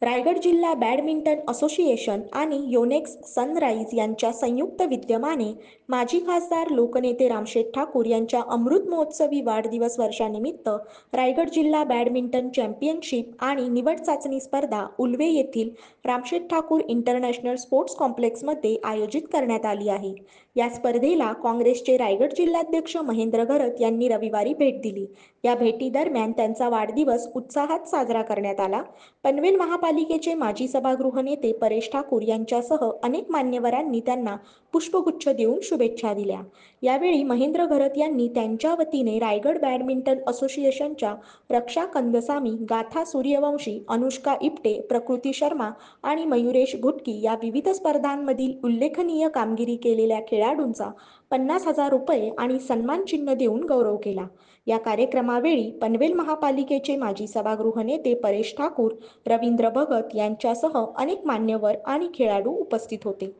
रायगड जिल्हा badminton association आणि Yonex sunrise यांच्या संयुक्त विद्यमाने माजी खासदार लोकनेते रामशेठ ठाकूर यांच्या अमृत महोत्सवी वाढदिवस वर्षानिमित्त रायगड जिल्हा बॅडमिंटन चॅम्पियनशिप आणि निवड चाचणी स्पर्धा उल्वे येथील रामशेठ ठाकूर इंटरनॅशनल स्पोर्ट्स कॉम्प्लेक्समध्ये आयोजित करण्यात आली आहे. या स्पर्धेला काँग्रेसचे रायगड जिल्हाध्यक्ष महेंद्र घरत यांनी रविवारी भेट दिली. या भेटीदरम्यान त्यांचा वाढदिवस उत्साहात साजरा करण्यात आला. पनवेल महापालिकेचे माजी सभागृह नेते परेश ठाकूर यांच्यासह अनेक मान्यवरांनी त्यांना पुष्पगुच्छ देऊन शुभेच्छा दिल्या. यावेळी महेंद्र घरत यांनी त्यांच्या वतीने रायगड बॅडमिंटन असोसिएशनच्या रक्षा कंदसामी, गाथा सूर्यवंशी, अनुष्का इप्टे, प्रकृती शर्मा आणि मयुरेश घुटकी या विविध स्पर्धांमधील उल्लेखनीय कामगिरी केलेल्या खेळाडूंचा 50,000 रुपये आणि सन्मानचिन्ह देऊन गौरव केला. या कार्यक्रमावेळी पनवेल महापालिकेचे माजी सभागृह नेते परेश ठाकूर, रवींद्र भगत यांच्यासह अनेक मान्यवर आणि खेळाडू उपस्थित होते.